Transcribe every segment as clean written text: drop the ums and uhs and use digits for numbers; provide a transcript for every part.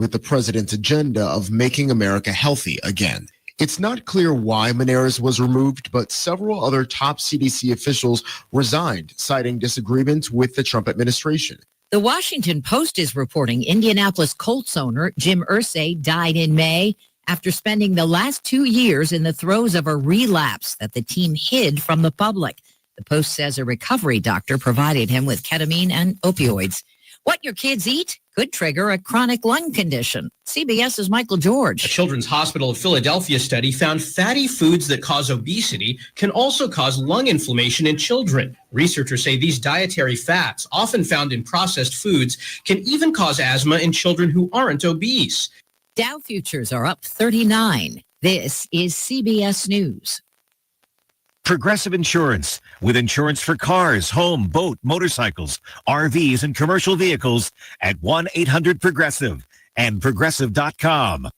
with the president's agenda of making America healthy again. It's not clear why Menares was removed, but several other top CDC officials resigned, citing disagreements with the Trump administration. The Washington Post is reporting Indianapolis Colts owner Jim Irsay died in May after spending the last 2 years in the throes of a relapse that the team hid from the public. The Post says a recovery doctor provided him with ketamine and opioids. What your kids eat could trigger a chronic lung condition. CBS's Michael George. A Children's Hospital of Philadelphia study found fatty foods that cause obesity can also cause lung inflammation in children. Researchers say these dietary fats, often found in processed foods, can even cause asthma in children who aren't obese. Dow futures are up 39. This is CBS News. Progressive Insurance, with insurance for cars, home, boat, motorcycles, RVs, and commercial vehicles at 1-800-PROGRESSIVE and Progressive.com.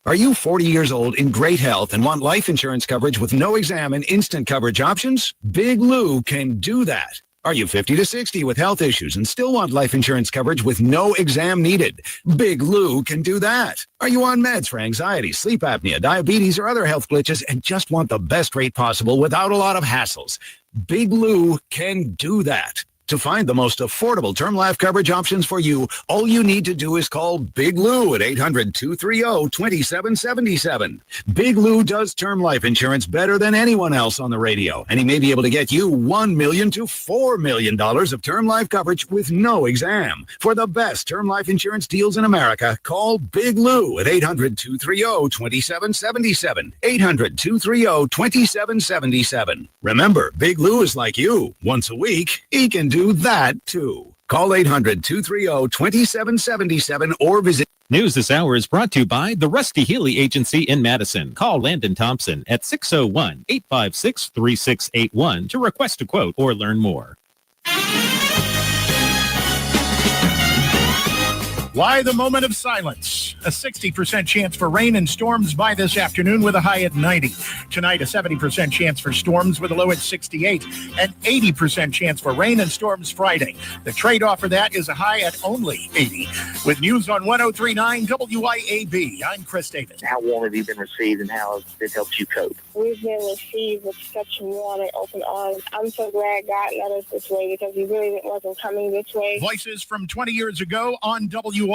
Are you 40 years old in great health and want life insurance coverage with no exam and instant coverage options? Big Lou can do that. Are you 50 to 60 with health issues and still want life insurance coverage with no exam needed? Big Lou can do that. Are you on meds for anxiety, sleep apnea, diabetes, or other health glitches and just want the best rate possible without a lot of hassles? Big Lou can do that. To find the most affordable term life coverage options for you, all you need to do is call Big Lou at 800-230-2777. Big Lou does term life insurance better than anyone else on the radio, and he may be able to get you $1 million to $4 million of term life coverage with no exam. For the best term life insurance deals in America, call Big Lou at 800-230-2777. 800-230-2777. Remember, Big Lou is like you. Once a week, he can do that too. Call 800-230-2777 or visit. News this hour is brought to you by the Rusty Healy Agency in Madison. Call Landon Thompson at 601-856-3681 to request a quote or learn more. Why the moment of silence? A 60% chance for rain and storms by this afternoon with a high at 90. Tonight, a 70% chance for storms with a low at 68. An 80% chance for rain and storms Friday. The trade-off for that is a high at only 80. With news on 103.9 WYAB, I'm Chris Davis. How warm have you been received and how has it helped you cope? We've been received with such warm and open arms. I'm so glad God led us this way because he really wasn't coming this way. Voices from 20 years ago on WYAB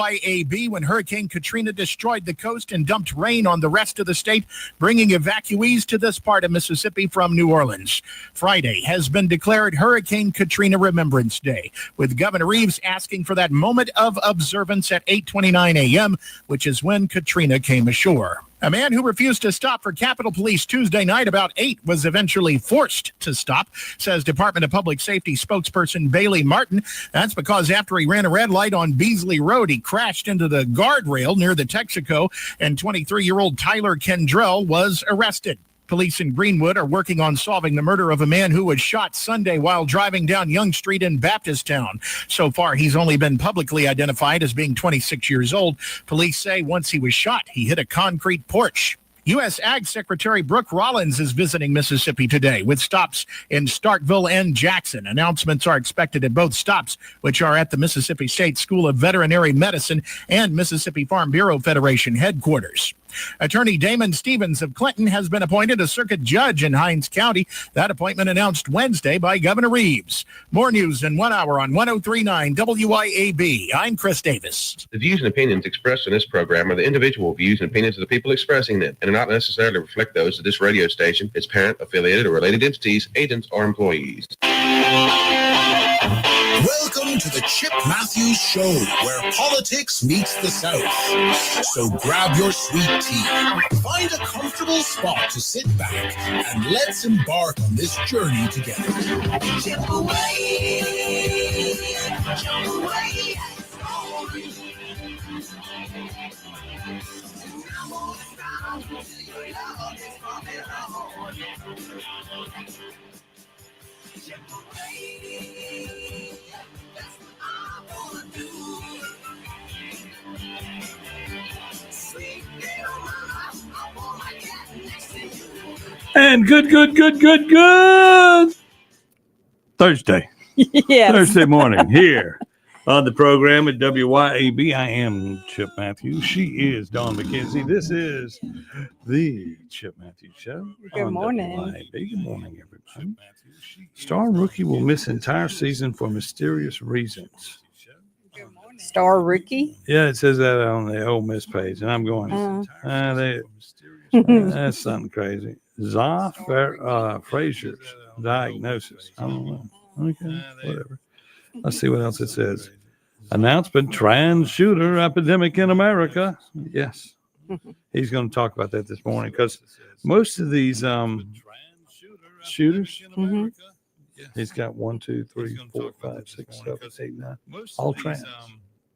when Hurricane Katrina destroyed the coast and dumped rain on the rest of the state, bringing evacuees to this part of Mississippi from New Orleans. Friday has been declared Hurricane Katrina Remembrance Day, with Governor Reeves asking for that moment of observance at 8:29 a.m., which is when Katrina came ashore. A man who refused to stop for Capitol Police Tuesday night about 8 was eventually forced to stop, says Department of Public Safety spokesperson Bailey Martin. That's because after he ran a red light on Beasley Road, he crashed into the guardrail near the Texaco, and 23-year-old Tyler Kendrell was arrested. Police in Greenwood are working on solving the murder of a man who was shot Sunday while driving down Young Street in Baptistown. So far, he's only been publicly identified as being 26 years old. Police say once he was shot, he hit a concrete porch. U.S. Ag Secretary Brooke Rollins is visiting Mississippi today with stops in Starkville and Jackson. Announcements are expected at both stops, which are at the Mississippi State School of Veterinary Medicine and Mississippi Farm Bureau Federation headquarters. Attorney Damon Stevens of Clinton has been appointed a circuit judge in Hinds County. That appointment announced Wednesday by Governor Reeves. More news in 1 hour on 103.9 WYAB. I'm Chris Davis. The views and opinions expressed in this program are the individual views and opinions of the people expressing them and do not necessarily reflect those of this radio station, its parent, affiliated, or related entities, agents, or employees. Welcome to the Chip Matthews Show, where politics meets the South. So grab your sweet tea, find a comfortable spot to sit back, and let's embark on this journey together. Chip away, jump away. And good Thursday. Yes. Thursday morning here On the program at WYAB, I am Chip Matthews. She is Dawn McKenzie. This is the Chip Matthews Show. Good morning. WYAB. Good morning, everybody. Star rookie will miss entire season for mysterious reasons. Star rookie? Yeah, it says that on the Ole Miss page, and I'm going, that's something crazy. Frazier's diagnosis. I don't know. Okay, whatever. Let's see what else it says. Announcement, trans shooter epidemic in America. Yes. He's going to talk about that this morning because most of these shooters, he's got 1, 2, 3, 4, 5, 6, 7, 8, 9, all trans.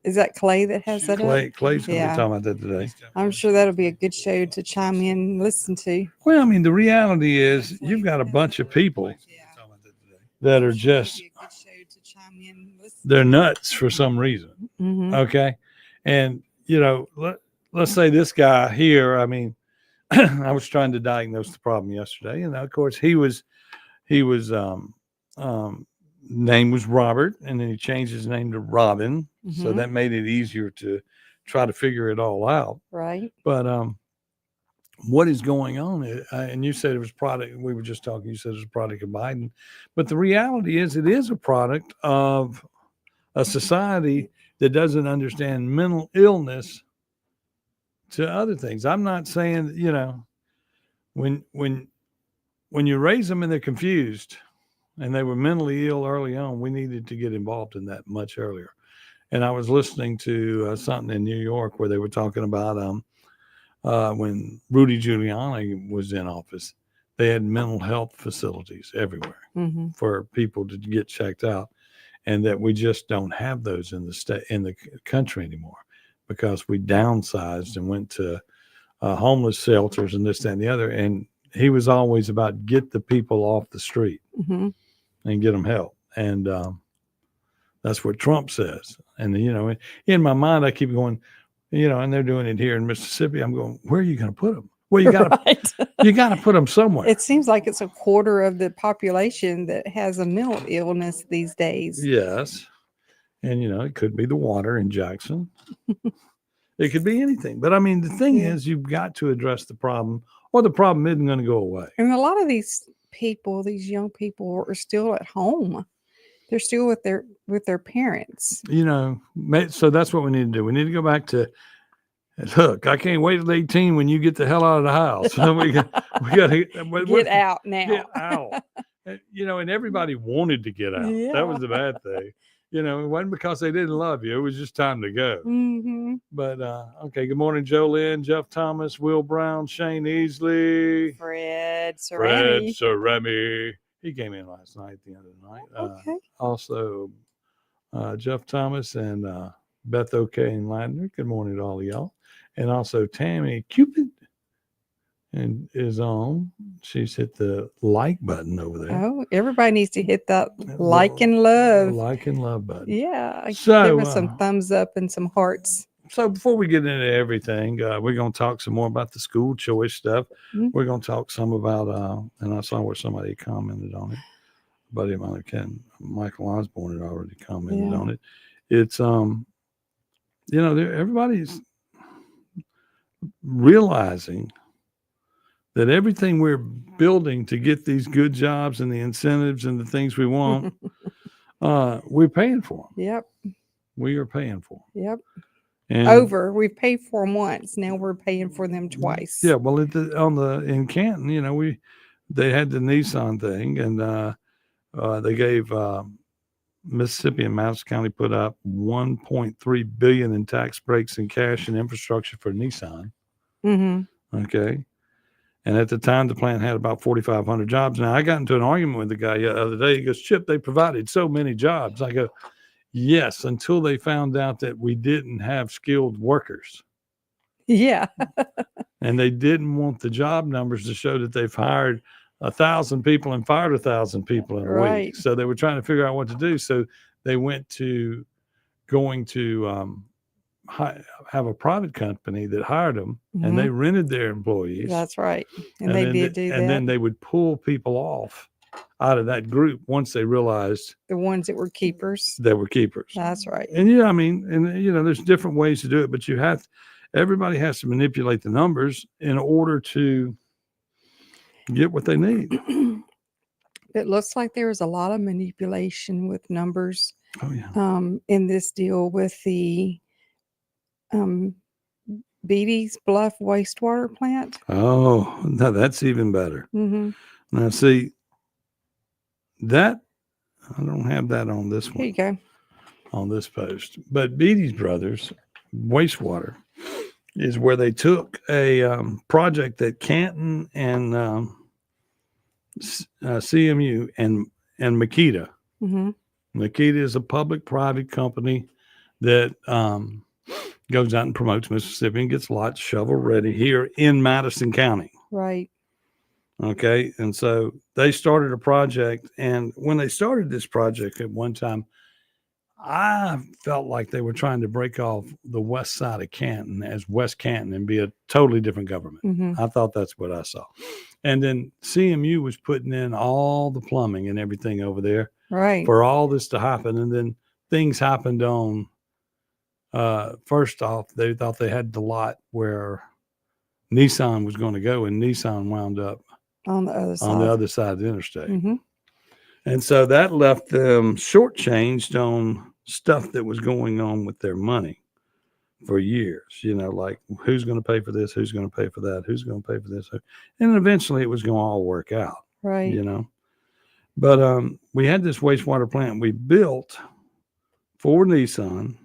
Is that Clay that has that Clay's up? going to be talking about that today. I'm sure that'll be a good show to chime in and listen to. Well, I mean, the reality is you've got a bunch of people that are just, they're nuts for some reason. Okay. And, you know, let's say this guy here, I mean, I was trying to diagnose the problem yesterday. And of course he was name was Robert, and then he changed his name to Robin. So that made it easier to try to figure it all out. Right. But what is going on? And you said it was product. We were just talking. You said it was a product of Biden, but the reality is it is a product of a society that doesn't understand mental illness to other things. I'm not saying, you know, when you raise them and they're confused and they were mentally ill early on, we needed to get involved in that much earlier. And I was listening to something in New York where they were talking about when Rudy Giuliani was in office, they had mental health facilities everywhere for people to get checked out, and that we just don't have those in the country anymore because we downsized and went to homeless shelters and this, that, and the other. And he was always about get the people off the street and get them help. And that's what Trump says. And, you know, in my mind, I keep going, you know, and they're doing it here in Mississippi. I'm going, where are you going to put them? Well, you got to you got to put them somewhere. It seems like it's a quarter of the population that has a mental illness these days. Yes. And, you know, it could be the water in Jackson. It could be anything. But, I mean, the thing is, you've got to address the problem, or the problem isn't going to go away. And a lot of these people, these young people, are still at home. They're still with their parents. You know, so that's what we need to do. We need to go back to, look, I can't wait till 18 when you get the hell out of the house. we got to get out now. Get out. You know, and everybody wanted to get out. Yeah. That was the bad thing. You know, it wasn't because they didn't love you. It was just time to go. But, okay, good morning, Jolynn, Jeff Thomas, Will Brown, Shane Easley. Fred Cerami. He came in last night at the end of the night. Okay. Also, Jeff Thomas and Beth OK and Ladner. Good morning to all of y'all. And also Tammy Cupid and is on. She's hit the like button over there. Oh, everybody needs to hit that like and love. Like and love button. Yeah. So, give us some thumbs up and some hearts. So before we get into everything, we're going to talk some more about the school choice stuff. We're going to talk some about, and I saw where somebody commented on it. A buddy of mine, Michael Osborne, had already commented on it. It's, you know, everybody's realizing that everything we're building to get these good jobs and the incentives and the things we want, we're paying for them. Yep. We are paying for them. Yep. And we've paid for them once. Now we're paying for them twice. Yeah, well, in Canton, you know, they had the Nissan thing, and they gave Mississippi and Madison County put up $1.3 billion in tax breaks and cash and infrastructure for Nissan. Okay, and at the time, the plant had about 4,500 jobs. Now, I got into an argument with the guy the other day. He goes, "Chip, they provided so many jobs." I go, yes, until they found out that we didn't have skilled workers. Yeah. And they didn't want the job numbers to show that they've hired 1,000 people and fired 1,000 people in a week. So they were trying to figure out what to do. So they went to going to have a private company that hired them, and they rented their employees. That's right. And they did do that. And then they would pull people off out of that group once they realized The ones that were keepers. they were keepers. That's right. And yeah, I mean, and you know, there's different ways to do it, but everybody has to manipulate the numbers in order to get what they need. It looks like there was a lot of manipulation with numbers Oh yeah. in this deal with the Beatty's Bluff wastewater plant. Oh, no, that's even better. Mm-hmm. Now, see, that I don't have that on this Here you one, go. on this post, but Beatty's Brothers wastewater is where they took a project that Canton and CMU and Makita. Mm-hmm. Makita is a public-private company that goes out and promotes Mississippi and gets lots shovel ready here in Madison County. Right. Okay. And so they started a project. And when they started this project at one time, I felt like they were trying to break off the west side of Canton as West Canton and be a totally different government. Mm-hmm. I thought that's what I saw. And then CMU was putting in all the plumbing and everything over there Right. for all this to happen. And then things happened on, first off, they thought they had the lot where Nissan was going to go, and Nissan wound up On the other side. on the other side of the interstate. Mm-hmm. And so that left them shortchanged on stuff that was going on with their money for years, you know, like who's going to pay for this? Who's going to pay for that? Who's going to pay for this? And eventually it was going to all work out, Right. you know, but we had this wastewater plant we built for Nissan,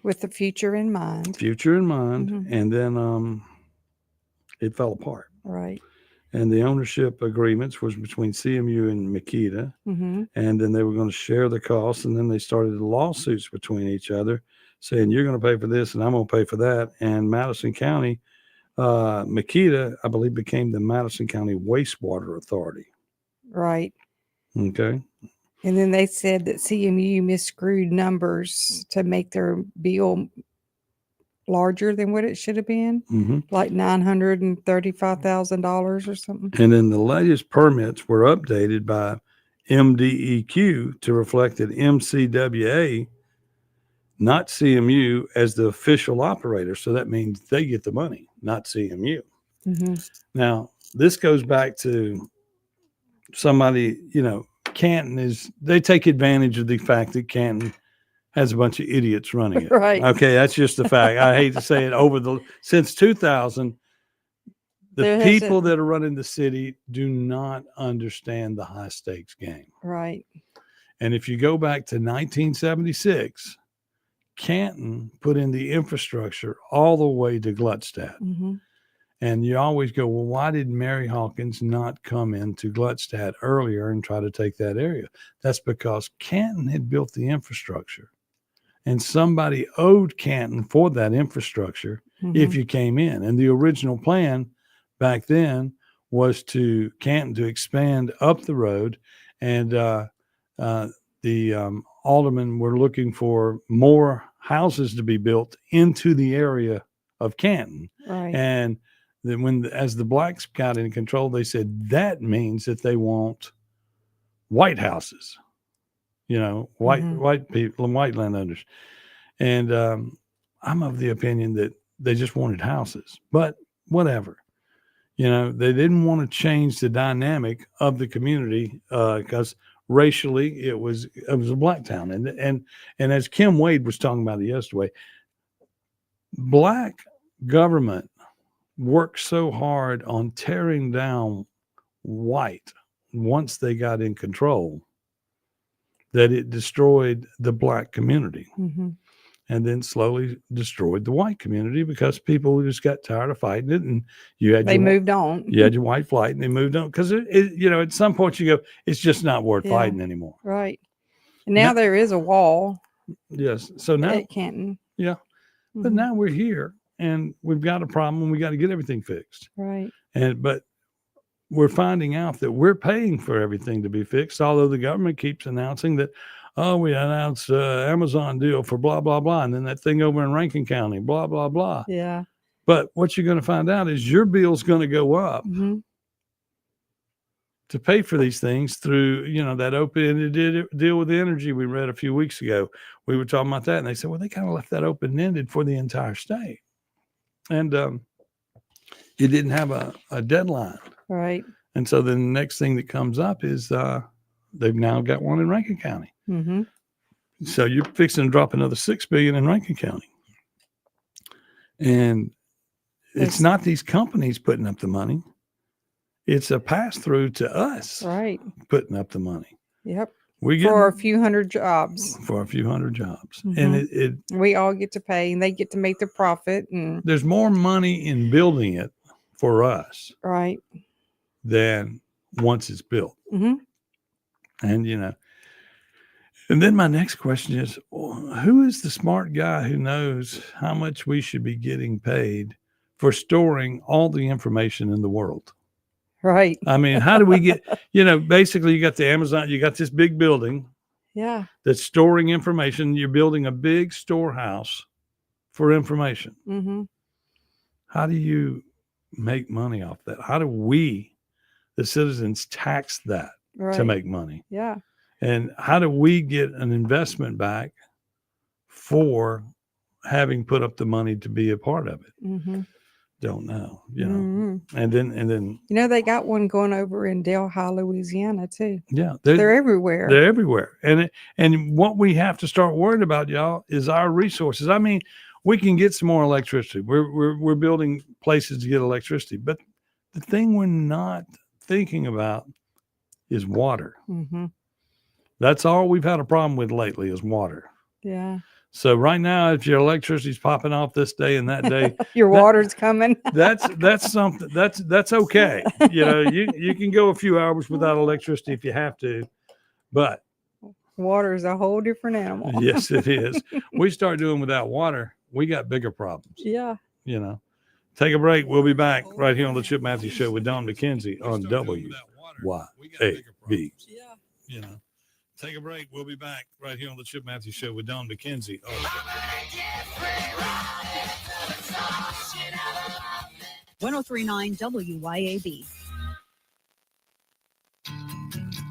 With the future in mind. future in mind. Mhm. And then it fell apart. Right. And the ownership agreements was between CMU and Makita. Mm-hmm. And then they were going to share the costs. And then they started lawsuits between each other saying, you're going to pay for this and I'm going to pay for that. And Madison County, Makita, I believe, became the Madison County Wastewater Authority. Right. Okay. And then they said that CMU misscrewed numbers to make their bill larger than what it should have been, Mm-hmm. like $935,000 or something. And then the latest permits were updated by MDEQ to reflect that MCWA, not CMU, as the official operator. So that means they get the money, not CMU. Mm-hmm. Now, this goes back to somebody, you know, Canton they take advantage of the fact that Canton has a bunch of idiots running it. Right. Okay. That's just the fact. I hate to say it. Since 2000, the people that are running the city do not understand the high stakes game. Right. And if you go back to 1976, Canton put in the infrastructure all the way to Gluckstadt. Mm-hmm. And you always go, well, why did Mary Hawkins not come into Gluckstadt earlier and try to take that area? That's because Canton had built the infrastructure. And somebody owed Canton for that infrastructure if you came in. And the original plan back then was to Canton to expand up the road. And the aldermen were looking for more houses to be built into the area of Canton. Right. And then as the blacks got in control, they said that means that they want white houses. You know, white people and white landowners. And I'm of the opinion that they just wanted houses, but whatever. You know, they didn't want to change the dynamic of the community because racially it was a black town. And as Kim Wade was talking about it yesterday, black government worked so hard on tearing down white once they got in control that it destroyed the black community. Mm-hmm. And then slowly destroyed the white community because people just got tired of fighting it. And they moved on. You had your white flight and they moved on. Because, you know, at some point you go, it's just not worth fighting anymore. Right. And now there is a wall. Yes. So now. At Canton. Yeah. Mm-hmm. But now we're here and we've got a problem and we got to get everything fixed. Right. But we're finding out that we're paying for everything to be fixed, although the government keeps announcing that, oh, we announced Amazon deal for blah, blah, blah. And then that thing over in Rankin County, blah, blah, blah. Yeah. But what you're going to find out is your bill's going to go up to pay for these things through, that open-ended deal with energy we read a few weeks ago. We were talking about that, and they said, well, they kind of left that open-ended for the entire state. And it didn't have a deadline. Right. And so then the next thing that comes up is they've now got one in Rankin County. Mm-hmm. So you're fixing to drop another $6 billion in Rankin County. And it's not these companies putting up the money. It's a pass through to us, right? Putting up the money. Yep. We get for a few hundred jobs. For a few hundred jobs, mm-hmm. And we all get to pay, and they get to make their profit. And there's more money in building it for us, right, than once it's built. Mm-hmm. And and then my next question is, who is the smart guy who knows how much we should be getting paid for storing all the information in the world? Right. I mean, how do we get, basically you got the Amazon, you got this big building. Yeah. That's storing information. You're building a big storehouse for information. Mm-hmm. How do you make money off that? How do we, the citizens, tax that to make money? Yeah. And how do we get an investment back for having put up the money to be a part of it? Mm-hmm. Don't know, Mm-hmm. and then they got one going over in Delhi, Louisiana too. Yeah, they're everywhere. They're everywhere, and what we have to start worrying about, y'all, is our resources. I mean, we can get some more electricity. We're building places to get electricity, but the thing we're not thinking about is water. Mm-hmm. That's all we've had a problem with lately is water. Yeah. So right now, if your electricity's popping off this day and that day, your water's coming. That's something that's okay. You can go a few hours without electricity if you have to, but water is a whole different animal. Yes, it is. We start doing without water, we got bigger problems. Yeah. Take a break. We'll be back right here on the Chip Matthews Show with Don McKenzie on WYAB. Take a break. We'll be back right here on the Chip Matthews Show with Don McKenzie. 103.9 WYAB.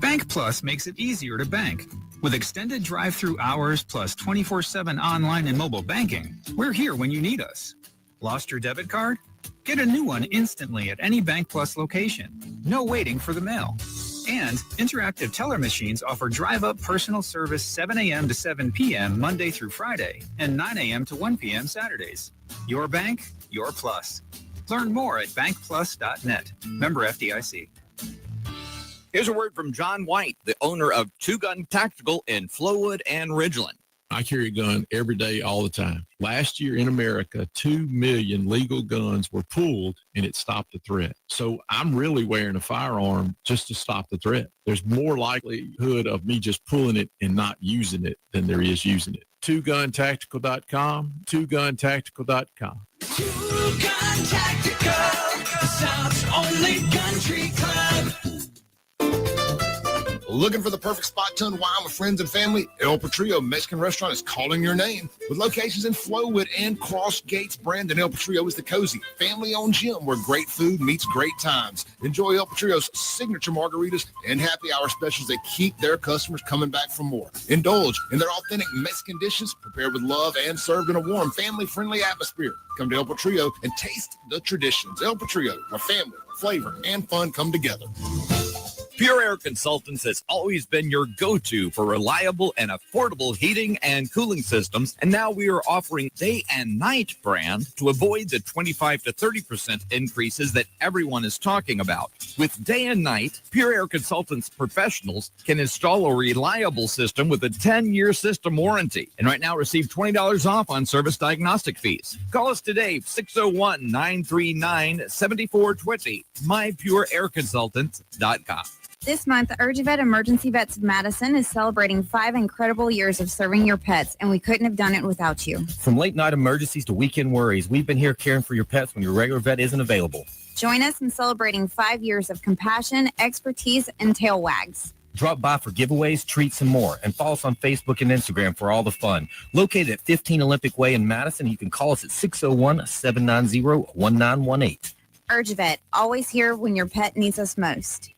Bank Plus makes it easier to bank. With extended drive-through hours plus 24/7 online and mobile banking, we're here when you need us. Lost your debit card? Get a new one instantly at any Bank Plus location. No waiting for the mail. And interactive teller machines offer drive-up personal service 7 a.m. to 7 p.m. Monday through Friday and 9 a.m. to 1 p.m. Saturdays. Your bank, your plus. Learn more at bankplus.net. Member FDIC. Here's a word from John White, the owner of Two Gun Tactical in Flowood and Ridgeland. I carry a gun every day, all the time. Last year in America, 2 million legal guns were pulled, and it stopped the threat. So I'm really wearing a firearm just to stop the threat. There's more likelihood of me just pulling it and not using it than there is using it. TwoGunTactical.com, TwoGunTactical.com. Two Gun Tactical, the South's only country club. Looking for the perfect spot to unwind with friends and family? El Patrio Mexican Restaurant is calling your name. With locations in Flowood and Cross Gates, Brandon, El Patrio is the cozy, family-owned gym where great food meets great times. Enjoy El Patrio's signature margaritas and happy hour specials that keep their customers coming back for more. Indulge in their authentic Mexican dishes prepared with love and served in a warm, family-friendly atmosphere. Come to El Patrio and taste the traditions. El Patrio, where family, flavor, and fun come together. Pure Air Consultants has always been your go-to for reliable and affordable heating and cooling systems, and now we are offering day and night brand to avoid the 25 to 30% increases that everyone is talking about. With day and night, Pure Air Consultants professionals can install a reliable system with a 10-year system warranty, and right now receive $20 off on service diagnostic fees. Call us today, 601-939-7420, mypureairconsultants.com. This month, UrgeVet Emergency Vets of Madison is celebrating 5 incredible years of serving your pets, and we couldn't have done it without you. From late night emergencies to weekend worries, we've been here caring for your pets when your regular vet isn't available. Join us in celebrating 5 years of compassion, expertise, and tail wags. Drop by for giveaways, treats, and more, and follow us on Facebook and Instagram for all the fun. Located at 15 Olympic Way in Madison, you can call us at 601-790-1918. UrgeVet, always here when your pet needs us most.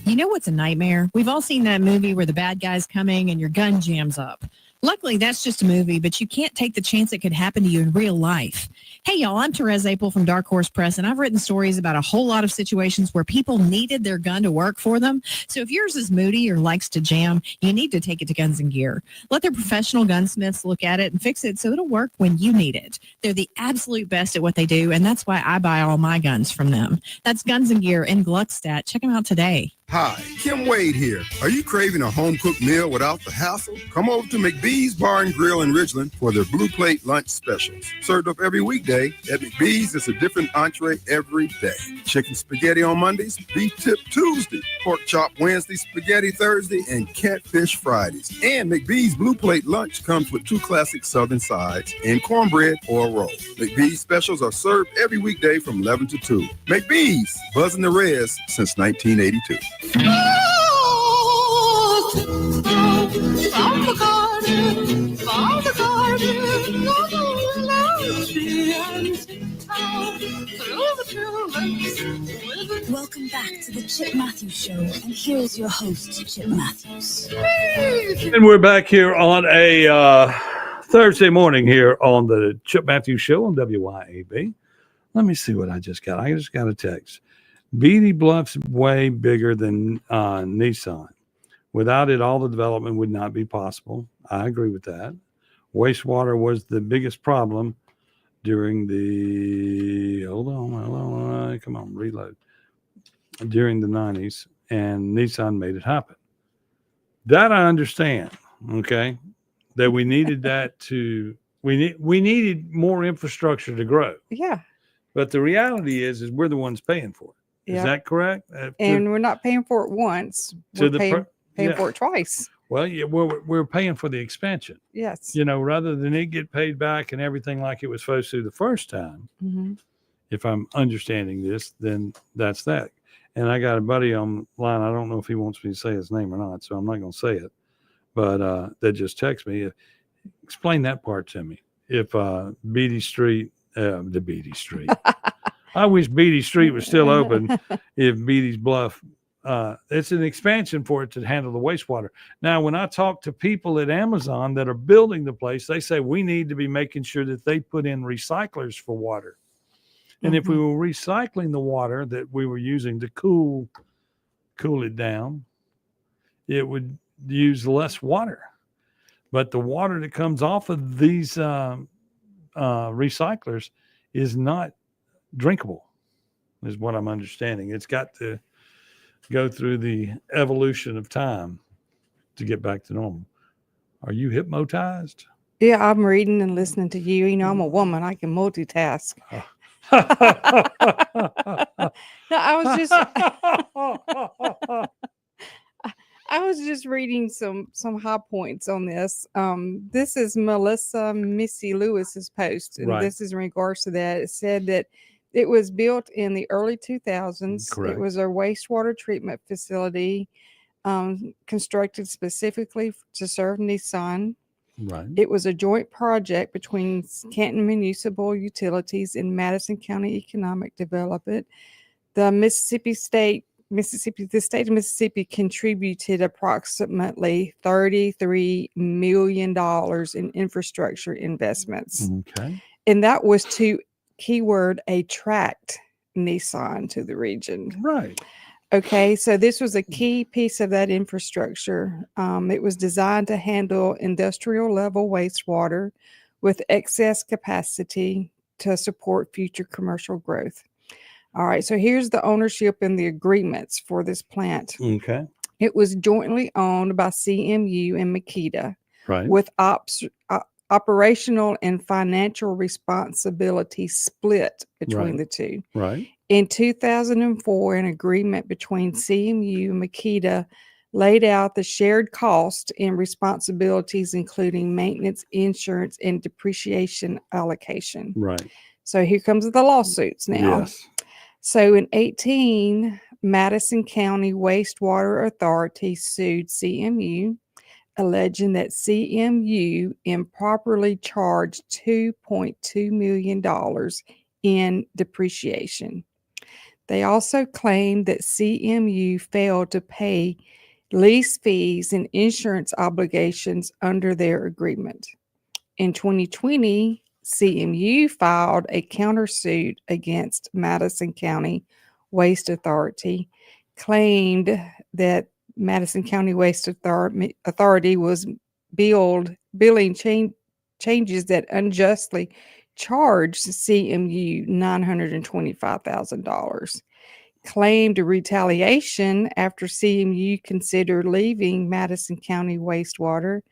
You know what's a nightmare? We've all seen that movie where the bad guy's coming and your gun jams up. Luckily, that's just a movie, but you can't take the chance it could happen to you in real life. Hey, y'all, I'm Therese Apel from Dark Horse Press, and I've written stories about a whole lot of situations where people needed their gun to work for them. So if yours is moody or likes to jam, you need to take it to Guns & Gear. Let their professional gunsmiths look at it and fix it so it'll work when you need it. They're the absolute best at what they do, and that's why I buy all my guns from them. That's Guns & Gear in Gluckstadt. Check them out today. Hi, Kim Wade here. Are you craving a home-cooked meal without the hassle? Come over to McBee's Bar and Grill in Ridgeland for their Blue Plate lunch specials. Served up every weekday, at McBee's is a different entree every day. Chicken spaghetti on Mondays, beef tip Tuesday, pork chop Wednesday, spaghetti Thursday, and catfish Fridays. And McBee's Blue Plate lunch comes with 2 classic southern sides and cornbread or a roll. McBee's specials are served every weekday from 11 to 2. McBee's, buzzing the res since 1982. From the garden, welcome back to the Chip Matthews Show, and here's your host, Chip Matthews. And we're back here on a Thursday morning here on the Chip Matthews Show on WYAB. Let me see what I just got. I just got a text. Beatty Bluff's way bigger than Nissan. Without it, all the development would not be possible. I agree with that. Wastewater was the biggest problem during the during the 90s, and Nissan made it happen. That I understand. Okay, that we needed that to we needed more infrastructure to grow. Yeah. But the reality is we're the ones paying for it. Is that correct? And we're not paying for it once. We're paying for it twice. Well, yeah, we're paying for the expansion. Yes. You know, rather than it get paid back and everything like it was supposed to the first time. Mm-hmm. If I'm understanding this, then that's that. And I got a buddy on line. I don't know if he wants me to say his name or not, so I'm not going to say it. But that just texted me. Explain that part to me. If Beatty Street, the Beatty Street. I wish Beatty Street was still open. If Beatty's Bluff, it's an expansion for it to handle the wastewater. Now, when I talk to people at Amazon that are building the place, they say we need to be making sure that they put in recyclers for water. And if we were recycling the water that we were using to cool it down, it would use less water. But the water that comes off of these recyclers is not drinkable, is what I'm understanding. It's got to go through the evolution of time to get back to normal. Are you hypnotized? Yeah, I'm reading and listening to you. You know, I'm a woman. I can multitask. No, I was just reading some high points on this. This is Melissa Missy Lewis's post, and this is in regards to that. It said that it was built in the early 2000s. Correct. It was a wastewater treatment facility constructed specifically to serve Nissan. Right. It was a joint project between Canton Municipal Utilities and Madison County Economic Development. The state of Mississippi contributed approximately $33 million in infrastructure investments. Okay. And that was to attract Nissan to the region. Right. Okay, so this was a key piece of that infrastructure. It was designed to handle industrial level wastewater with excess capacity to support future commercial growth. All right, so here's the ownership and the agreements for this plant. Okay. It was jointly owned by CMU and Makita, Right. with operational and financial responsibility split between the two. Right. In 2004, an agreement between CMU and Makita laid out the shared cost and responsibilities, including maintenance, insurance, and depreciation allocation. Right. So here comes the lawsuits now. Yes. So in 2018, Madison County Wastewater Authority sued CMU, alleging that CMU improperly charged $2.2 million in depreciation. They also claimed that CMU failed to pay lease fees and insurance obligations under their agreement. In 2020, CMU filed a countersuit against Madison County Waste Authority, claimed that Madison County Waste Authority was billing changes that unjustly charged CMU $925,000. Claimed retaliation after CMU considered leaving Madison County Wastewater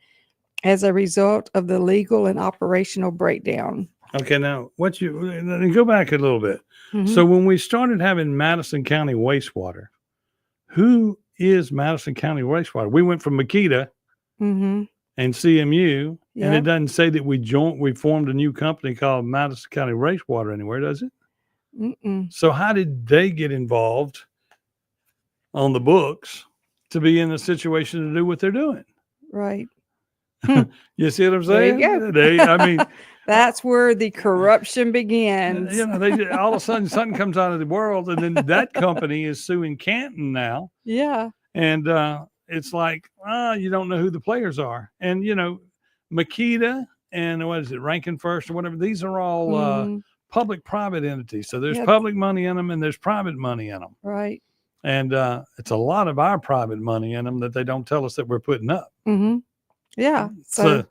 as a result of the legal and operational breakdown. Okay, now let me go back a little bit. So when we started having Madison County wastewater, who is Madison County wastewater? We went from McKenizie and CMU, and it doesn't say that we formed a new company called Madison County Wastewater anywhere, does it? So how did they get involved on the books to be in a situation to do what they're doing? Right. You see what I'm saying? There you go. I mean, that's where the corruption begins. You know, they all of a sudden something comes out of the world, and then that company is suing Canton now. Yeah. And it's like, you don't know who the players are. And, you know, Makita and what is it, Rankin First or whatever, these are all public-private entities. So there's public money in them and there's private money in them. Right. And it's a lot of our private money in them that they don't tell us that we're putting up. Yeah. So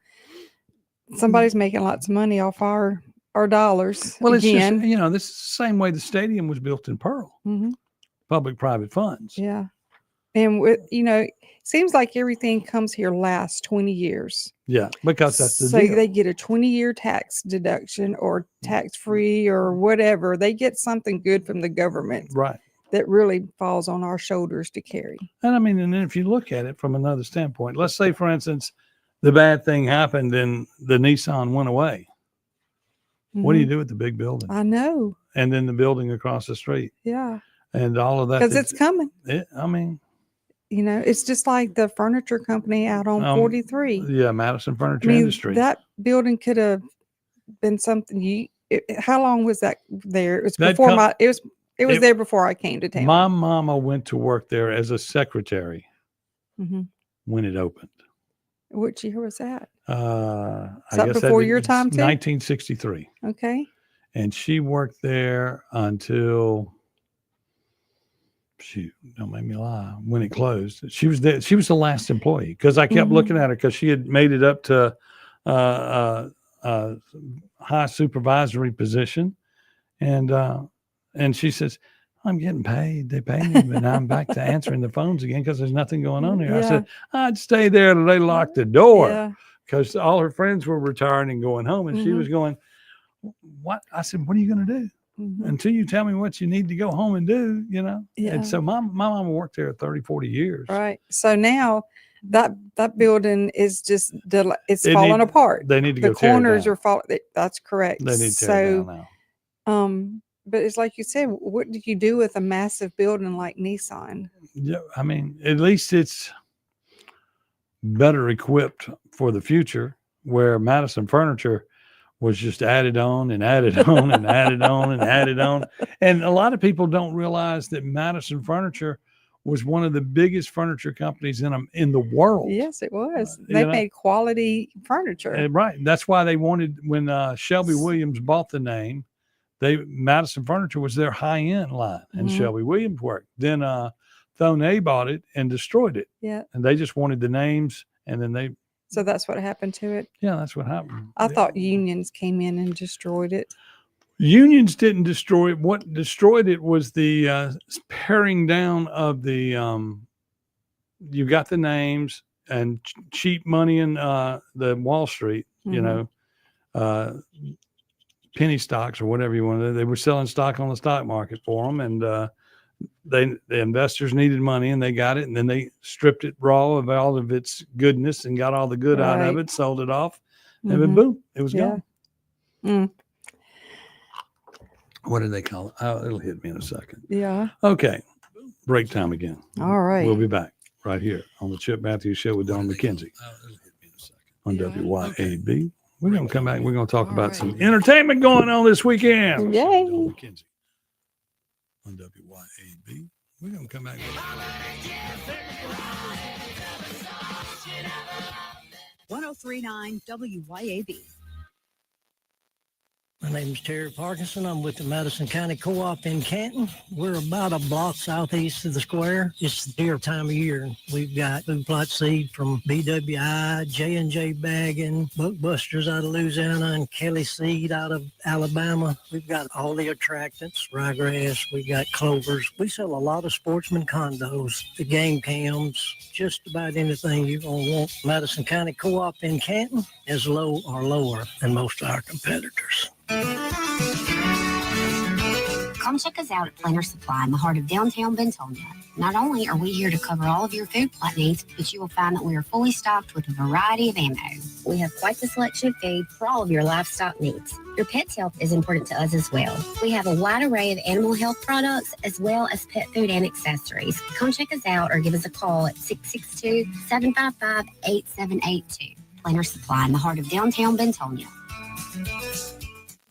somebody's making lots of money off our dollars. Well, it's again. just, you know, this is the same way the stadium was built in Pearl. Public-private funds. Yeah. And, you know, seems like everything comes here last 20 years. Yeah, because that's the so deal. they get a 20-year tax deduction or tax-free or whatever. They get something good from the government. Right. That really falls on our shoulders to carry. And I mean, and then if you look at it from another standpoint, let's say, for instance, the bad thing happened and the Nissan went away. What do you do with the big building? I know. And then the building across the street. Yeah. And all of that. Because it's coming. I mean. You know, it's just like the furniture company out on 43. Yeah, Madison Furniture Industries. That building could have been something how long was that there? It was before it was there before I came to town. My mama went to work there as a secretary when it opened. What year was that? I guess before your time too? 1963. Okay. And she worked there until, shoot, don't make me lie, when it closed. She was there. She was the last employee because I kept looking at her because she had made it up to high supervisory position. And she says, I'm getting paid. They pay me, but now I'm back to answering the phones again because there's nothing going on here. I said, I'd stay there till they locked the door because all her friends were retiring and going home. And she was going, what? I said, what are you going to do? Until you tell me what you need to go home and do, you know? Yeah. And so my mama worked there 30, 40 years. Right. So now that building is just, it's falling apart. They need to go the tear it corners down. are falling. That's correct. They need to tear it down now. But it's like you said, what did you do with a massive building like Nissan? Yeah, I mean, at least it's better equipped for the future, where Madison Furniture was just added on and added on and added on and added on. And a lot of people don't realize that Madison Furniture was one of the biggest furniture companies in the world. Yes, it was. They made quality furniture. Right. That's why they wanted, when Shelby Williams bought the name, Madison Furniture was their high-end line, and Shelby Williams worked. Then Thone bought it and destroyed it. Yeah. And they just wanted the names, and then So that's what happened to it? Yeah, that's what happened. I thought unions came in and destroyed it. Unions didn't destroy it. What destroyed it was the paring down of the, you got the names and cheap money in the Wall Street, you know, penny stocks or whatever you want to do. They were selling stock on the stock market for them, and the investors needed money, and they got it, and then they stripped it raw of all of its goodness and got all the good out of it, sold it off, and then boom, it was gone. What do they call it? Oh, it'll hit me in a second. Yeah. Okay. Break time again. All right. We'll be back right here on the Chip Matthews Show with Don McKenzie on WYAB. We're going to come back. We're going to talk about some entertainment going on this weekend. Yay. on WYAB. We're going to come back. 1039 WYAB. My name is Terry Parkinson. I'm with the Madison County Co-op in Canton. We're about a block southeast of the square. It's the deer time of year. We've got food plot seed from BWI, J&J Bagging, Buckbusters out of Louisiana, and Kelly Seed out of Alabama. We've got all the attractants, ryegrass. We got clovers. We sell a lot of sportsman condos, the game cams, just about anything you're going to want. Madison County Co-op in Canton is low or lower than most of our competitors. Come check us out at Planter Supply in the heart of downtown Bentonia. Not only are we here to cover all of your food plot needs, but you will find that we are fully stocked with a variety of ammo. We have quite the selection of food for all of your livestock needs. Your pet's health is important to us as well. We have a wide array of animal health products as well as pet food and accessories. Come check us out or give us a call at 662-755-8782. Planter Supply in the heart of downtown Bentonia.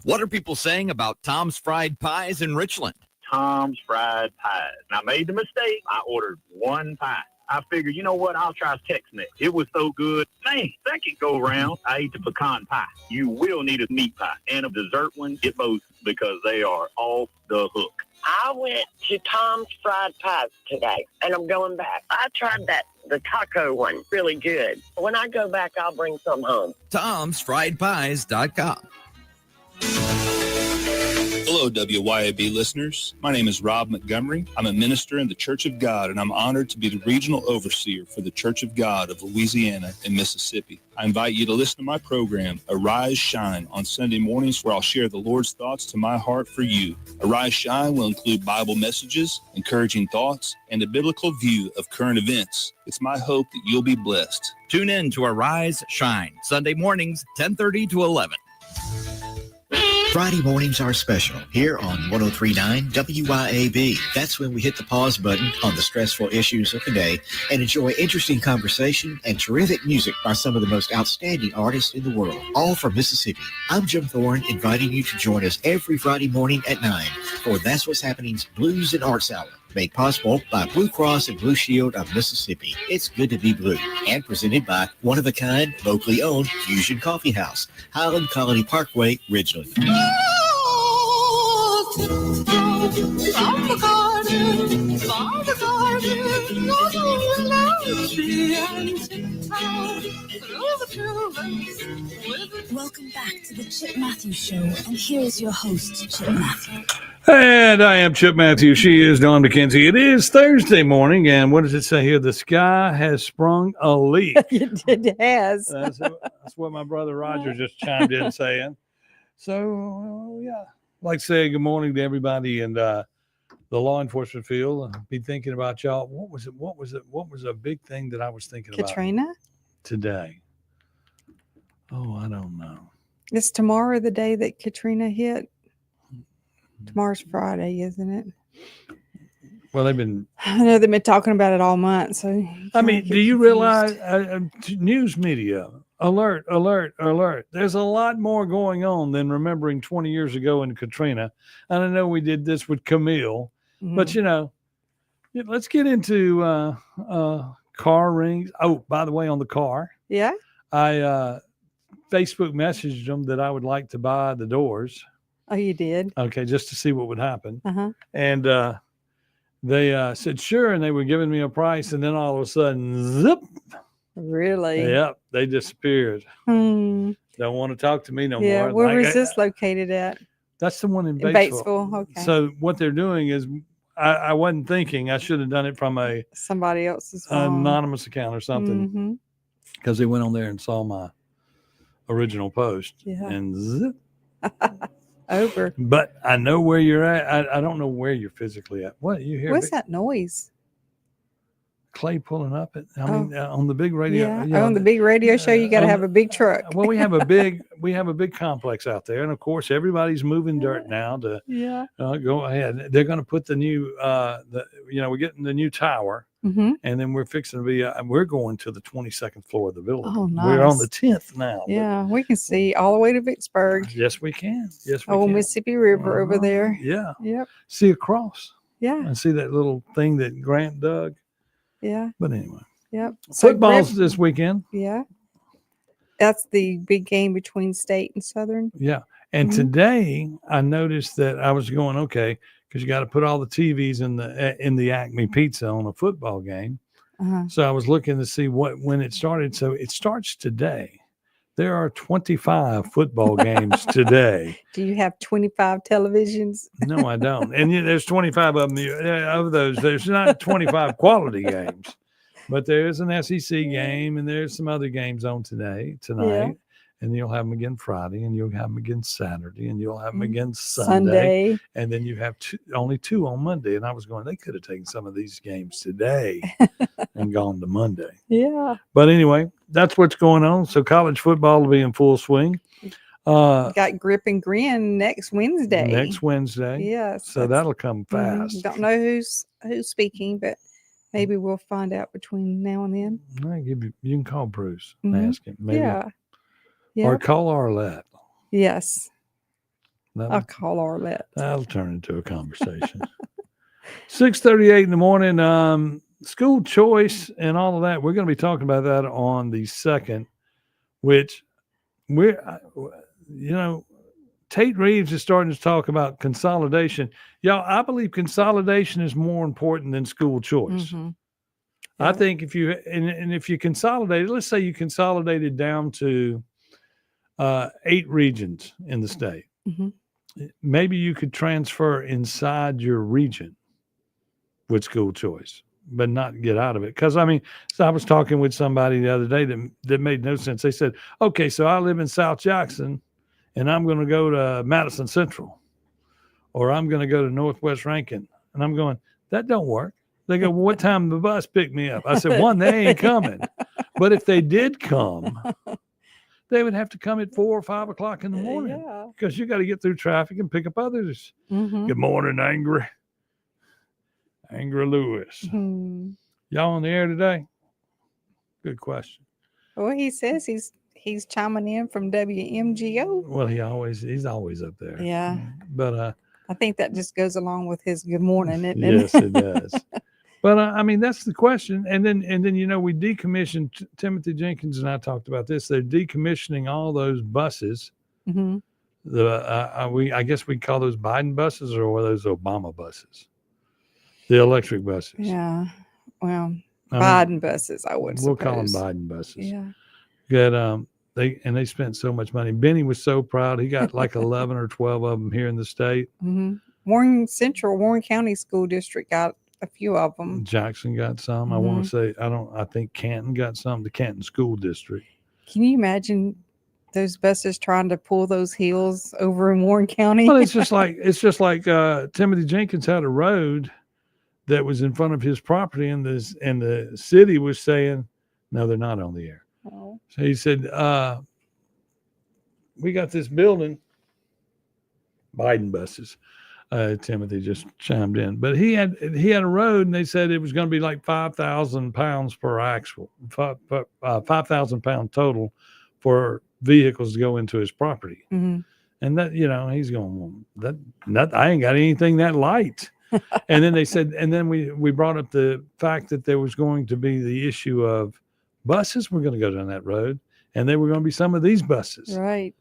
What are people saying about Tom's Fried Pies in Richland? Tom's Fried Pies. And I made the mistake. I ordered one pie. I figured, you know what? I'll try Tex-Mex. It was so good. Man, second go round, I ate the pecan pie. You will need a meat pie and a dessert one. Get both because they are off the hook. I went to Tom's Fried Pies today, and I'm going back. I tried the taco one, really good. When I go back, I'll bring some home. Tom'sFriedPies.com. Hello, WYAB listeners. My name is Rob Montgomery. I'm a minister in the Church of God, and I'm honored to be the regional overseer for the Church of God of Louisiana and Mississippi. I invite you to listen to my program, Arise Shine, on Sunday mornings, where I'll share the Lord's thoughts to my heart for you. Arise Shine will include Bible messages, encouraging thoughts, and a biblical view of current events. It's my hope that you'll be blessed. Tune in to Arise Shine, Sunday mornings, 10:30 to 11. Friday mornings are special here on 1039 WYAB. That's when we hit the pause button on the stressful issues of the day and enjoy interesting conversation and terrific music by some of the most outstanding artists in the world, all from Mississippi. I'm Jim Thorne, inviting you to join us every Friday morning at 9 for That's What's Happening's Blues and Arts Hour, made possible by Blue Cross and Blue Shield of Mississippi. It's good to be blue, and presented by one-of-a-kind, locally owned Fusion Coffee House, Highland Colony Parkway, Ridgeland. Welcome back to the Chip Matthews Show, and here's your host, Chip Matthews. And I am Chip Matthews. She is Dawn McKenzie. It is Thursday morning, and what does it say here? The sky has sprung a leak. It has. That's what my brother Roger just chimed in saying. So, yeah. I'd like to say good morning to everybody in the law enforcement field. Be thinking about y'all. What was a big thing that I was thinking Katrina? about today? Oh, I don't know. Is tomorrow the day that Katrina hit? Tomorrow's Friday, isn't it? Well, I know they've been talking about it all month. So I mean, do you realize news media alert? There's a lot more going on than remembering 20 years ago in Katrina. And I know we did this with Camille, but let's get into car rings. Oh, by the way, on the car, yeah, I Facebook messaged them that I would like to buy the doors. Oh, you did? Okay, just to see what would happen. Uh-huh. And they said, sure, and they were giving me a price, and then all of a sudden, zip. Really? Yep, they disappeared. Don't want to talk to me no more. Yeah, where was this located at? That's the one in Batesville. Okay. So what they're doing is, I wasn't thinking. I should have done it from somebody else's phone. Anonymous account or something, because they went on there and saw my original post, and zip. Over. But I know where you're at. I don't know where you're physically at. What you hear? What's that noise? Clay pulling up on the big radio. Yeah, on the big radio show, you got to have a big truck. Well, we have a big complex out there, and of course, everybody's moving dirt now to go ahead. They're going to put the new we're getting the new tower, and then we're fixing to be. We're going to the 22nd floor of the building. Oh, nice. We're on the 10th now. Yeah, we can see all the way to Vicksburg. Yes, we can. Yes, we can. Mississippi River over there. Yeah. Yep. See across. Yeah. I see that little thing that Grant dug. Yeah. But anyway, Yep. So football's this weekend. Yeah. That's the big game between State and Southern. Yeah. And Mhm. today I noticed that I was going, okay, because you got to put all the TVs in the Acme Pizza on a football game. Uh-huh. So I was looking to see when it started. So it starts today. There are 25 football games today. Do you have 25 televisions? No, I don't. And there's 25 of them. Of those, there's not 25 quality games, but there's an SEC game, and there's some other games on tonight, Yeah. and you'll have them again Friday, and you'll have them again Saturday, and you'll have them Mhm. again Sunday. and then you have only two on Monday. And I was going, they could have taken some of these games today and gone to Monday. Yeah. But anyway, that's what's going on. So college football will be in full swing. Got Grip and Grin next Wednesday. Next Wednesday. Yes. So that'll come fast. Don't know who's speaking, but maybe we'll find out between now and then. You can call Bruce Mhm. and ask him. Maybe. Yeah. Or Yep. call Arlette. Yes. That'll, I'll call Arlette. that'll turn into a conversation. 6:38 in the morning. School choice and all of that. We're going to be talking about that on the 2nd, which Tate Reeves is starting to talk about consolidation. Y'all, I believe consolidation is more important than school choice. Mhm. I think if you consolidate, let's say you consolidated down to 8 regions in the state, Mhm. maybe you could transfer inside your region with school choice, but not get out of it. Because so I was talking with somebody the other day that made no sense. They said, okay, so I live in South Jackson, and I'm going to go to Madison Central, or I'm going to go to Northwest Rankin, and I'm going, that don't work. They go, well, what time the bus picked me up? I said, one, they ain't coming. But if they did come, they would have to come at 4 or 5 o'clock in the morning because you got to get through traffic and pick up others. Mhm. Good morning, Angry Lewis. Mhm. Y'all on the air today? Good question. Well, he says he's chiming in from WMGO. Well, he's always up there. Yeah. But I think that just goes along with his good morning, isn't it? yes, it does. But that's the question. And then we decommissioned. Timothy Jenkins and I talked about this. They're decommissioning all those buses. Mm-hmm. I guess we call those Biden buses, or were those Obama buses? The electric buses. Yeah. Well, Biden buses, I would We'll suppose. call them Biden buses. Yeah. Good. They spent so much money. Benny was so proud. He got like 11 or 12 of them here in the state. Mm-hmm. Warren County School District got a few of them. Jackson got some. Mm-hmm. I want to say, I think Canton got some, the Canton School District. Can you imagine those buses trying to pull those hills over in Warren County? Well, it's just like Timothy Jenkins had a road that was in front of his property, and the city was saying, no, they're not on the air. Oh. So he said, we got this building, Biden buses. Timothy just chimed in, but he had a road, and they said it was going to be like 5,000 pounds per axle, 5,000 pound total for vehicles to go into his property. Mm-hmm. And that, he's going, well, that I ain't got anything that light. And then they said, and then we brought up the fact that there was going to be the issue of buses were going to go down that road, and they were going to be some of these buses. Right.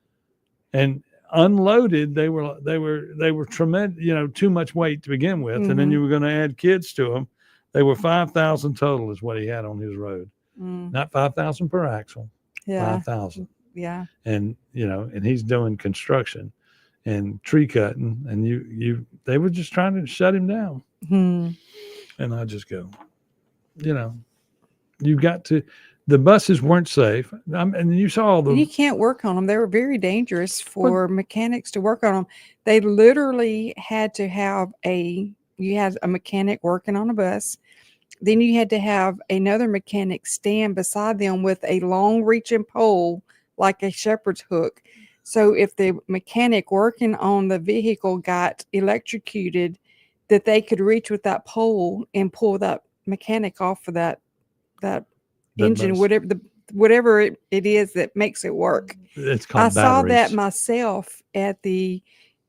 And unloaded, they were tremendous, too much weight to begin with. Mm-hmm. And then you were going to add kids to them. They were 5,000 total is what he had on his road. Not 5,000 per axle. Yeah. 5,000. Yeah. And, and he's doing construction and tree cutting, and they were just trying to shut him down. Hmm. And I just go, you got to, the buses weren't safe. And you saw You can't work on them. They were very dangerous for mechanics to work on them. They literally had to have you had a mechanic working on a bus. Then you had to have another mechanic stand beside them with a long reaching pole, like a shepherd's hook. So if the mechanic working on the vehicle got electrocuted, that they could reach with that pole and pull that mechanic off of that engine, whatever it is that makes it work. It's called I saw batteries. that myself at the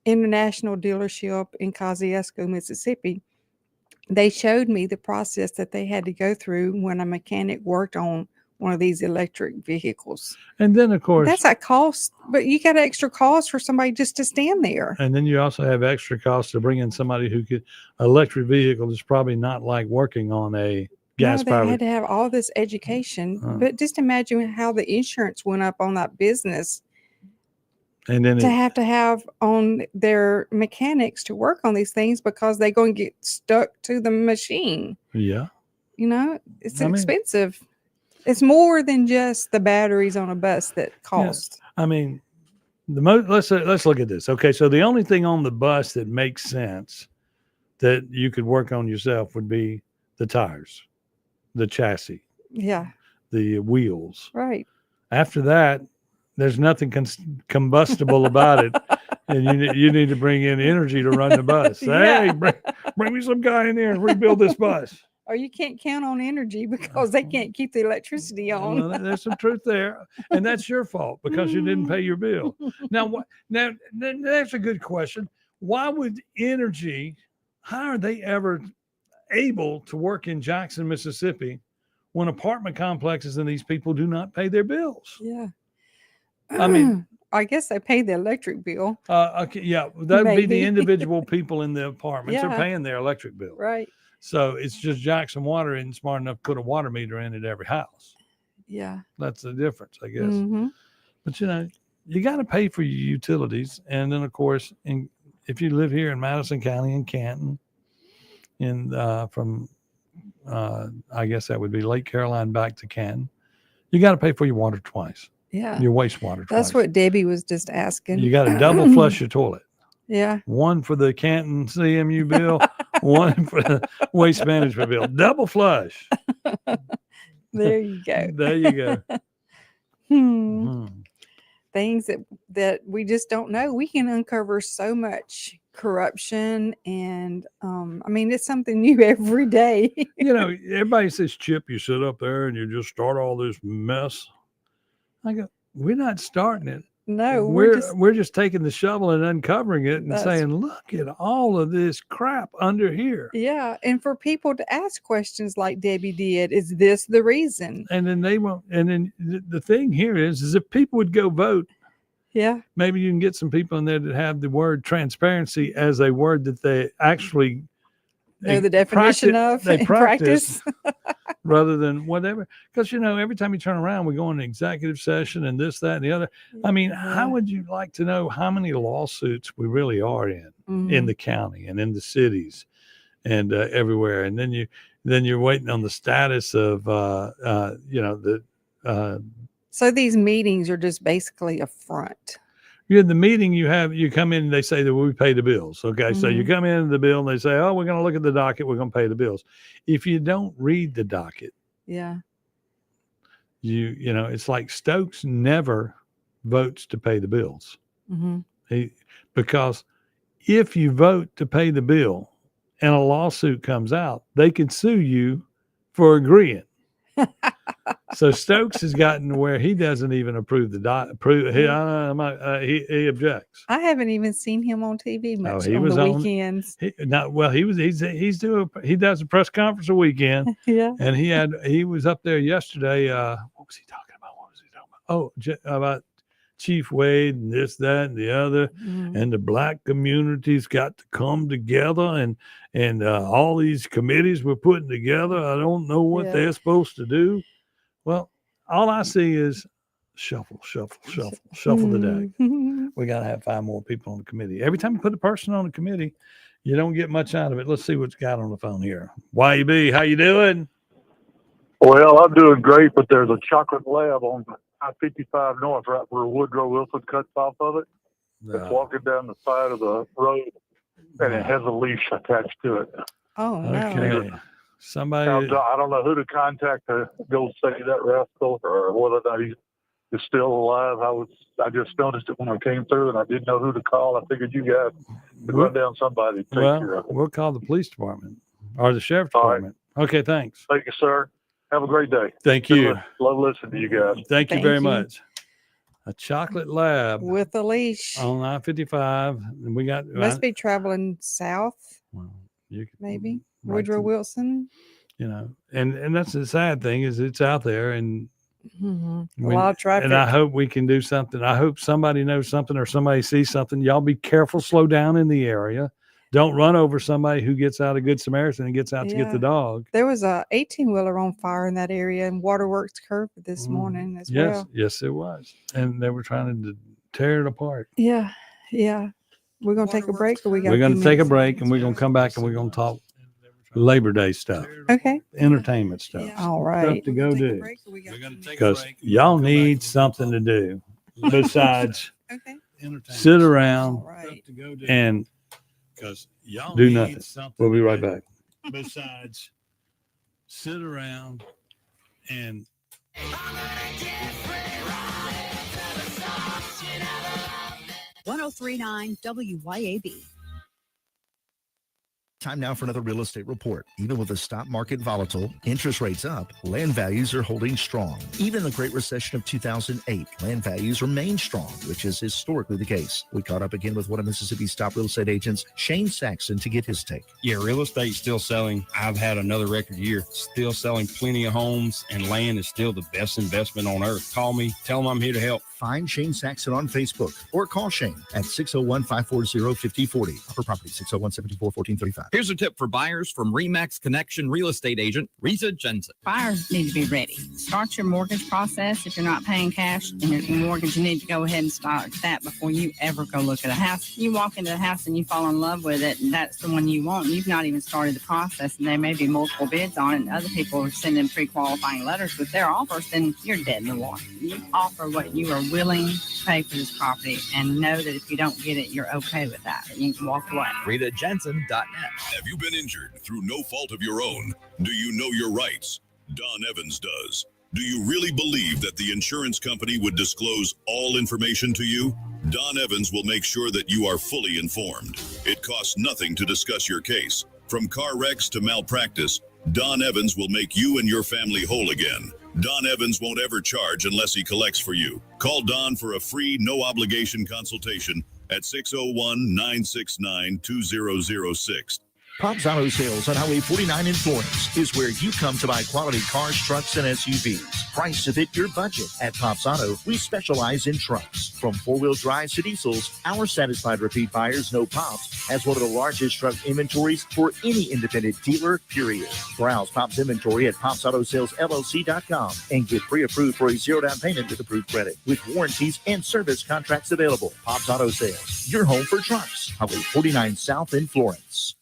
international dealership in Kosciuszko, Mississippi. they showed me the process that they had to go through when a mechanic worked on one of these electric vehicles. And then, of course, that's a cost, but you got extra cost for somebody just to stand there. And then you also have extra costs to bring in somebody who could electric vehicle is probably not like working on a gas They powered. had to have all this education, but just imagine how the insurance went up on that business. And then to have on their mechanics to work on these things because they're going to get stuck to the machine. Yeah. You know, it's expensive. It's more than just the batteries on a bus that cost. Yeah. I mean, let's look at this. Okay, so the only thing on the bus that makes sense that you could work on yourself would be the tires, the chassis, the wheels. Right. After that, there's nothing combustible about it, and you need to bring in energy to run the bus. Hey, bring me some guy in there and rebuild this bus. Or you can't count on energy because they can't keep the electricity on. Well, there's some truth there, and that's your fault because you didn't pay your bill. Now, that's a good question. Why would energy? How are they ever able to work in Jackson, Mississippi, when apartment complexes and these people do not pay their bills? Yeah. I mean, I guess they pay the electric bill. Okay, yeah, that would be the individual people in the apartments are paying their electric bill. Right. So it's just Jackson Water isn't smart enough to put a water meter in at every house. Yeah. That's the difference, I guess. Mm-hmm. But, you got to pay for your utilities. And then, of course, if you live here in Madison County and Canton, from, I guess that would be Lake Caroline back to Canton, you got to pay for your water twice. Yeah. Your wastewater twice. That's what Debbie was just asking. You got to double flush your toilet. Yeah. One for the Canton CMU bill, one for the waste management bill. Double flush. There you go. There you go. Things that we just don't know. We can uncover so much corruption, and it's something new every day. Everybody says, Chip, you sit up there and you just start all this mess. I go, we're not starting it. No, we're just taking the shovel and uncovering it and saying, look at all of this crap under here. Yeah. And for people to ask questions like Debbie did, is this the reason? And then they won't. And then the thing here is if people would go vote, maybe you can get some people in there that have the word transparency as a word that they actually know the definition of they practice. rather than whatever. Because, you know, every time you turn around, we go into executive session and this, that, and the other. I mean, how would you like to know how many lawsuits we really are in the county and in the cities and everywhere? And then you're waiting on the status of, So these meetings are just basically a front. Yeah, the meeting you come in and they say that we pay the bills. Okay, so you come in the bill and they say, oh, we're going to look at the docket. We're going to pay the bills. If you don't read the docket, you know, it's like Stokes never votes to pay the bills. Because if you vote to pay the bill and a lawsuit comes out, they can sue you for agreeing. So Stokes has gotten to where he doesn't even approve he objects. I haven't even seen him on TV much on the weekends. He does a press conference a weekend. And he was up there yesterday. What was he talking about? About Chief Wade and this, that, and the other, and the black community's got to come together, and all these committees we're putting together. I don't know what they're supposed to do. Well, all I see is shuffle the deck. We got to have 5 more people on the committee. Every time you put a person on the committee, you don't get much out of it. Let's see what's got on the phone here. YB, how you doing? Well, I'm doing great, but there's a chocolate lab on I-55 North, right where Woodrow Wilson cuts off of it. It's walking down the side of the road, and it has a leash attached to it. Oh, no. Okay. Somebody. I don't know who to contact to go say that rascal, or whether or not he's still alive. I just noticed it when I came through, and I didn't know who to call. I figured you guys could run down somebody to take care of it. We'll call the police department or the sheriff's department. Right. Okay, thanks. Thank you, sir. Have a great day. Thank you. Love listening to you guys. Thank you very much. A chocolate lab with a leash on I-55. And we got must be traveling south. maybe right Woodrow to- Wilson. And that's the sad thing is it's out there and A lot of traffic. And I hope we can do something. I hope somebody knows something or somebody sees something. Y'all be careful, slow down in the area. Don't run over somebody who gets out a Good Samaritan and gets out to get the dog. There was a 18-wheeler on fire in that area in Waterworks Curve this morning as well. Yes, it was. And they were trying to tear it apart. Yeah. We're going to take a break. Or we're going to take a break and we're going to come back and we're going to talk Labor Day stuff. Okay. Entertainment stuff. All right. Stuff to go do. Because y'all need something to do besides sit around and do nothing. We'll be right back. Besides sit around and 1039 WYAB. Time now for another real estate report. Even with the stock market volatile, interest rates up, land values are holding strong. Even in the Great Recession of 2008, land values remain strong, which is historically the case. We caught up again with one of Mississippi's top real estate agents, Shane Saxon, to get his take. Yeah, real estate's still selling. I've had another record year. Still selling plenty of homes, and land is still the best investment on earth. Call me. Tell them I'm here to help. Find Shane Saxon on Facebook or call Shane at 601-540-5040. Upper Property, 601-74-1435. Here's a tip for buyers from RE/MAX Connection real estate agent Rita Jensen. Buyers need to be ready. Start your mortgage process. If you're not paying cash in your mortgage, you need to go ahead and start that before you ever go look at a house. You walk into a house and you fall in love with it, and that's the one you want. You've not even started the process, and there may be multiple bids on it, and other people are sending pre-qualifying letters with their offers, then you're dead in the water. You offer what you are willing to pay for this property, and know that if you don't get it, you're okay with that. You can walk away. RitaJensen.net. Have you been injured through no fault of your own? Do you know your rights? Don Evans does. Do you really believe that the insurance company would disclose all information to you? Don Evans will make sure that you are fully informed. It costs nothing to discuss your case. From car wrecks to malpractice, Don Evans will make you and your family whole again. Don Evans won't ever charge unless he collects for you. Call Don for a free, no-obligation consultation at 601-969-2006. Pop's Auto Sales on Highway 49 in Florence is where you come to buy quality cars, trucks, and SUVs. Priced to fit your budget. At Pop's Auto, we specialize in trucks. From four-wheel drives to diesels, our satisfied repeat buyers know Pop's has one of the largest truck inventories for any independent dealer, period. Browse Pop's inventory at popsautosalesllc.com and get pre-approved for a zero down payment with approved credit. With warranties and service contracts available. Pop's Auto Sales, your home for trucks. Highway 49 South in Florence.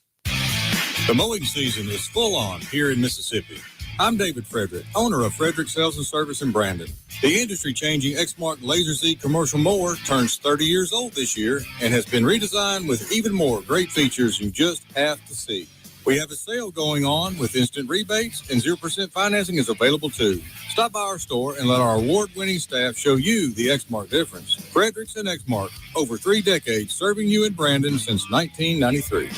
The mowing season is full on here in Mississippi. I'm David Frederick, owner of Frederick Sales and Service in Brandon. The industry-changing Exmark Laser Z commercial mower turns 30 years old this year and has been redesigned with even more great features you just have to see. We have a sale going on with instant rebates, and 0% financing is available too. Stop by our store and let our award-winning staff show you the Exmark difference. Fredericks and Exmark, over 3 decades serving you in Brandon since 1993.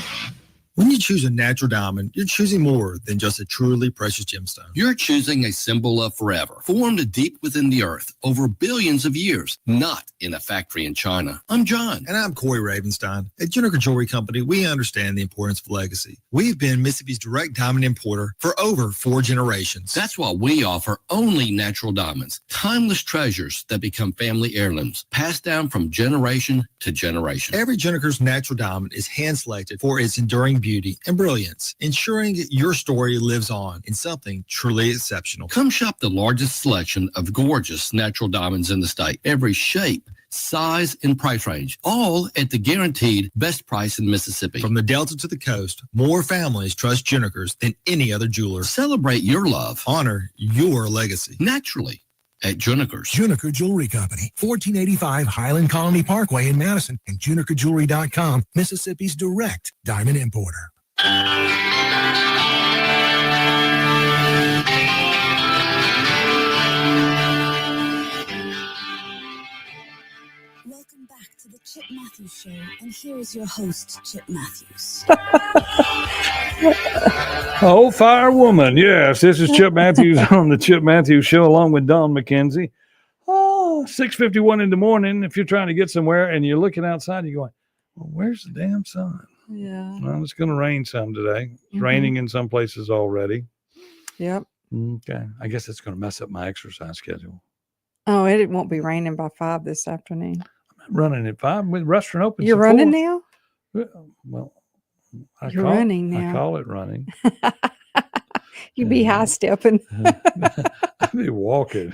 When you choose a natural diamond, you're choosing more than just a truly precious gemstone. You're choosing a symbol of forever, formed deep within the earth over billions of years, not in a factory in China. I'm John. And I'm Corey Ravenstein. At Juniker Jewelry Company, we understand the importance of legacy. We've been Mississippi's direct diamond importer for over 4 generations. That's why we offer only natural diamonds, timeless treasures that become family heirlooms, passed down from generation to generation. Every Juniker's natural diamond is hand-selected for its enduring beauty and brilliance, ensuring your story lives on in something truly exceptional. Come shop the largest selection of gorgeous natural diamonds in the state. Every shape, size, and price range, all at the guaranteed best price in Mississippi. From the Delta to the coast, more families trust Junikers than any other jeweler. Celebrate your love. Honor your legacy. Naturally. At Juniker's. Juniker Jewelry Company, 1485 Highland Colony Parkway in Madison, and JunikerJewelry.com, Mississippi's direct diamond importer. Welcome back to the Chip Matthews Show, and here is your host, Chip Matthews. Oh, fire woman. Yes, this is Chip Matthews on the Chip Matthews Show along with Don McKenzie. Oh, 6:51 in the morning. If you're trying to get somewhere and you're looking outside, you're going, well, where's the damn sun? Yeah. Well, it's going to rain some today. It's Mhm. raining in some places already. Yep. Okay. I guess it's going to mess up my exercise schedule. Oh, it won't be raining by 5 this afternoon. I'm running at 5 with restaurant opens You're at running 4. now? Well, You're running now. I call it running. You be high stepping. I be walking.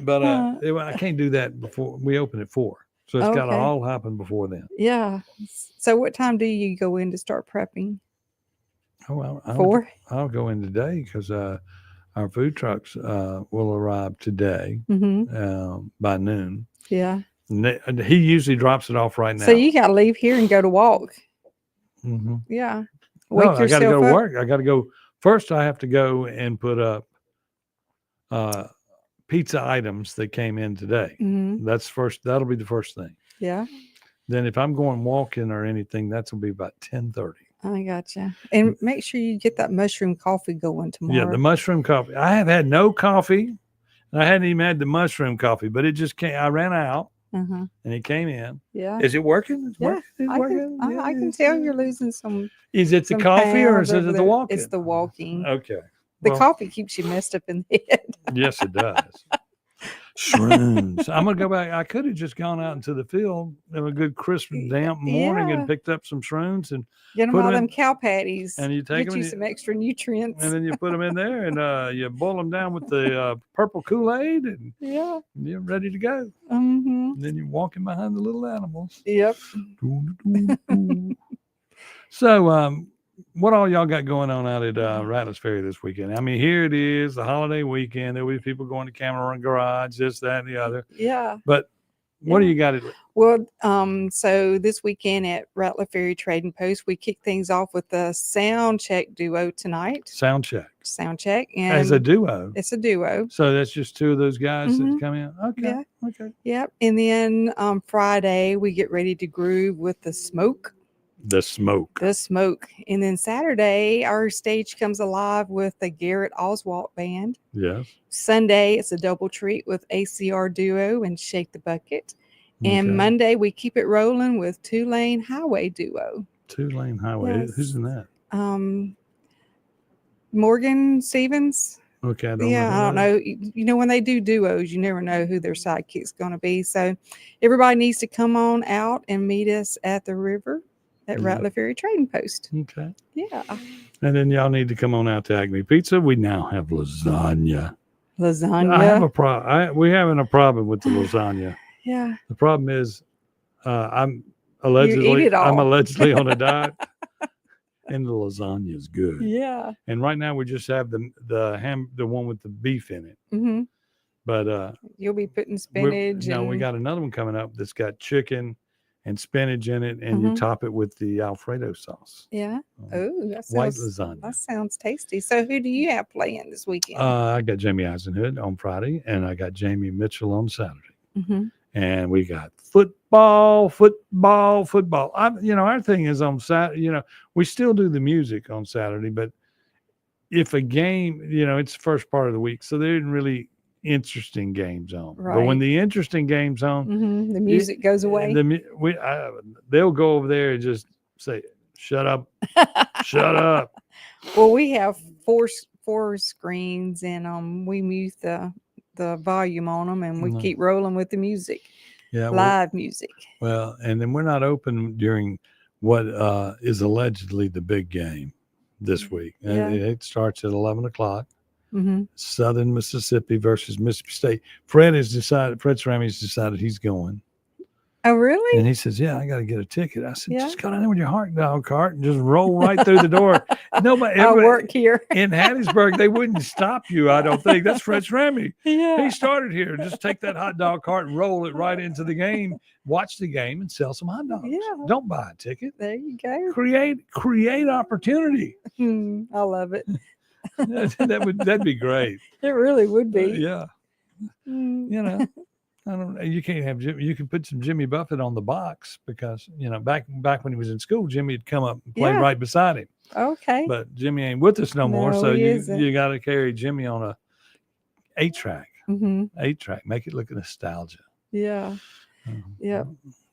But I can't do that before we open at 4. So it's got to Okay. all happen before then. Yeah. So what time do you go in to start prepping? Oh, well, 4? I'll go in today because our food trucks will arrive today by noon. Yeah. And he usually drops it off right now. So you got to leave here and go to walk. Mm-hmm. Yeah. No, Wake I got to yourself go to up. work. I got to go. First, I have to go and put up pizza items that came in today. Mhm. That's first. That'll be the first thing. Yeah. Then if I'm going walking or anything, that's will be about 10:30. I gotcha. And make sure you get that mushroom coffee going tomorrow. Yeah, the mushroom coffee. I have had no coffee. I hadn't even had the mushroom coffee, but it just came. I ran out, Uh-huh. and it came in. Yeah. Is it working? It's Yeah. working? It's working? I can tell you're losing some. Is it the some coffee or pounds is it over the there. walking? It's the walking. Okay. The Well, coffee keeps you messed up in the head. Yes, it does. Shrooms. I'm gonna go back. I could have just gone out into the field in a good crisp damp morning Yeah. and picked up some shrooms and Get them put all 'em them in- cow patties. and you take Get 'em you and some extra nutrients. and then you put them in there and you boil them down with the purple Kool-Aid and Yeah. you're ready to go. Mm-hmm. And then you're walking behind the little animals. Yep. So, what all y'all got going on out at Rattlers Ferry this weekend? I mean, here it is, the holiday weekend. There'll be people going to Cameron Garage, this, that, and the other. Yeah. But what do you got? Well, so this weekend at Rattler Ferry Trading Post, we kick things off with the sound check duo tonight. Sound check. Sound check. And As a duo. It's a duo. So that's just two of those guys that Mhm. come in. Okay. Yeah. Okay. Yep. And then Friday, we get ready to groove with the smoke. The smoke. The smoke. And then Saturday, our stage comes alive with the Garrett Oswalt Band. Yes. Sunday, it's a double treat with ACR Duo and Shake the Bucket. And Okay. Monday, we keep it rolling with Two Lane Highway Duo. Two-lane highway. Yes. Who's in that? Morgan Stevens. Okay. I don't Yeah, I don't know. know. You know, when they do duos, you never know who their sidekick's going to be. So everybody needs to come on out and meet us at the river at Yeah. Rattler Ferry Trading Post. Okay. Yeah. And then y'all need to come on out to Acme Pizza. We now have lasagna. Lasagna. I have a we're having a problem with the lasagna. Yeah. The problem is, I'm eat allegedly it all. on a diet, and the lasagna is good. Yeah. And right now we just have the one with the beef in it. Mm-hmm. But You'll be putting we spinach. we got another one coming up that's got chicken and spinach in it, and you Mhm. top it with the Alfredo sauce. Yeah. Oh, that White sounds lasagna. That sounds tasty. So, who do you have playing this weekend? I got Jamie Eisenhood on Friday, and I got Jamie Mitchell on Saturday. Mm-hmm. And we got football. Our thing is on Saturday. We still do the music on Saturday, but if a game, it's the first part of the week, so there isn't really interesting games on. But when Right. the interesting game's on, Mm-hmm. The music goes away. they'll go over there and just say, "Shut up, shut up." Well, we have four screens, and we mute the volume on them, and we Mhm. keep rolling with the music. Yeah, Live music. Well, and then we're not open during what is allegedly the big game this week. Yeah. It starts at 11 o'clock. Mm-hmm. Southern Mississippi versus Mississippi State. Fred Cerami's decided he's going. Oh, really? And he says, "Yeah, I got to get a ticket." I said, Yeah. "Just go down there with your hot dog cart and just roll right through the door." Nobody I everybody- work here. in Hattiesburg, they wouldn't stop you. I don't think that's Fred Cerami. Yeah. He started here. Just take that hot dog cart and roll it right into the game. Watch the game and sell some hot dogs. Yeah. Don't buy a ticket. There you go. Create opportunity. I love it. That'd be great. It really would be. Yeah. Mm. I don't know. You can't have Jimmy. You can put some Jimmy Buffett on the box because back when he was in school, Jimmy had come up and played Yeah. right beside him. Okay. But Jimmy ain't with us no more, No, so he you isn't. got to carry Jimmy on a 8-track. Mm-hmm. 8-track. Make it look nostalgia. Yeah. Yep.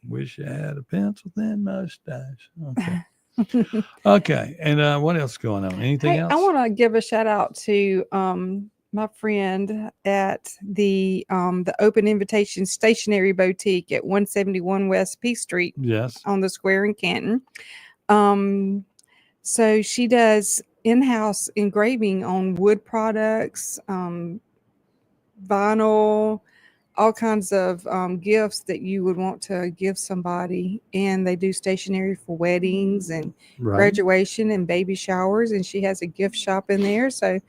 Wish I had a pencil thin mustache. Okay. Okay. And what else is going on? Anything Hey, else? I want to give a shout out to my friend at the Open Invitation Stationery Boutique at 171 West P Street. Yes. On the square in Canton. So she does in-house engraving on wood products, vinyl, all kinds of gifts that you would want to give somebody. And they do stationery for weddings and graduation and baby showers. And she has a gift shop in there. So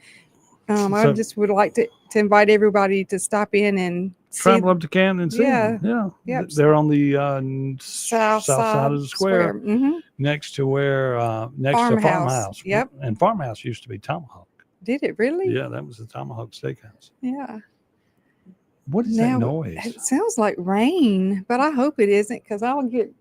I just would like to invite everybody to stop in and travel up to Canton and see them. Yeah. Yep. They're on the south side of the square. Mm-hmm. Next to where next to Farmhouse. Yep. And Farmhouse used to be Tomahawk. Did it really? Yeah, that was the Tomahawk Steakhouse. Yeah. What is that noise? It sounds like rain, but I hope it isn't because I'll get.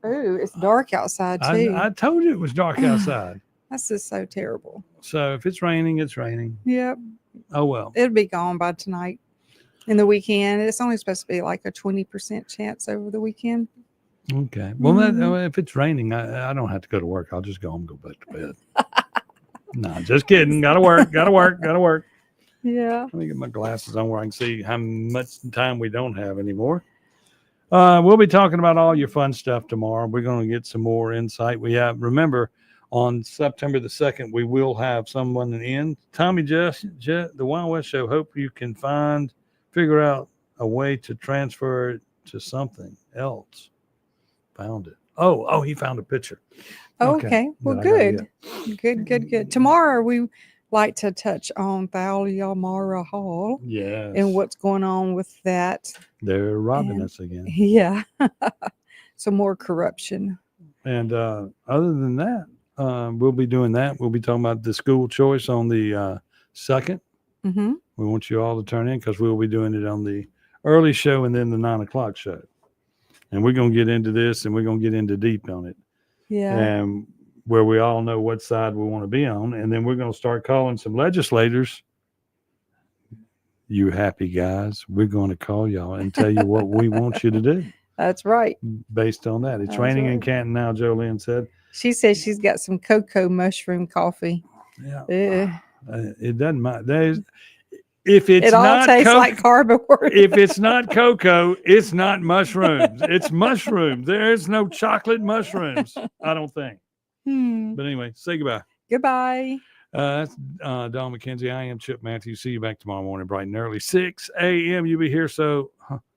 Oh, it's dark outside too. I told you it was dark outside. That's just so terrible. So if it's raining, it's raining. Yep. Oh well. It'll be gone by tonight. In the weekend, it's only supposed to be like a 20% chance over the weekend. Okay. Well, if it's raining, I don't have to go to work. I'll just go home and go back to bed. No, just kidding. Gotta work. Yeah. Let me get my glasses on where I can see how much time we don't have anymore. We'll be talking about all your fun stuff tomorrow. We're going to get some more insight. Remember, on September the 2nd, we will have someone in. Tommy Jet, the Wild West Show. Hope you can figure out a way to transfer it to something else. Found it. Oh, he found a picture. Okay. Well, good. Good. Tomorrow we like to touch on Thalia Hall. Yes. And what's going on with that. They're robbing us again. Yeah. Some more corruption. And other than that, we'll be doing that. We'll be talking about the school choice on the 2nd. Mm-hmm. We want you all to turn in because we'll be doing it on the early show and then the 9:00 show. And we're going to get into this and we're going to get into deep on it. Yeah. And where we all know what side we want to be on. And then we're going to start calling some legislators. You happy guys, we're going to call y'all and tell you what we want you to do. That's right. Based on that. It's raining in Canton now, Jolene said. She says she's got some cocoa mushroom coffee. Yeah. It doesn't matter. If it's it all not tastes like cardboard. If it's not cocoa, it's not mushrooms. It's mushrooms. There's no chocolate mushrooms, I don't think. But anyway, say goodbye. Goodbye. That's Don McKenzie. I am Chip Matthews. See you back tomorrow morning, bright and early, 6 a.m. You'll be here, so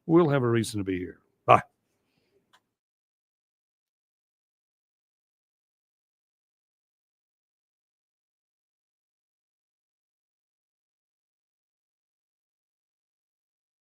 we'll have a reason to be here.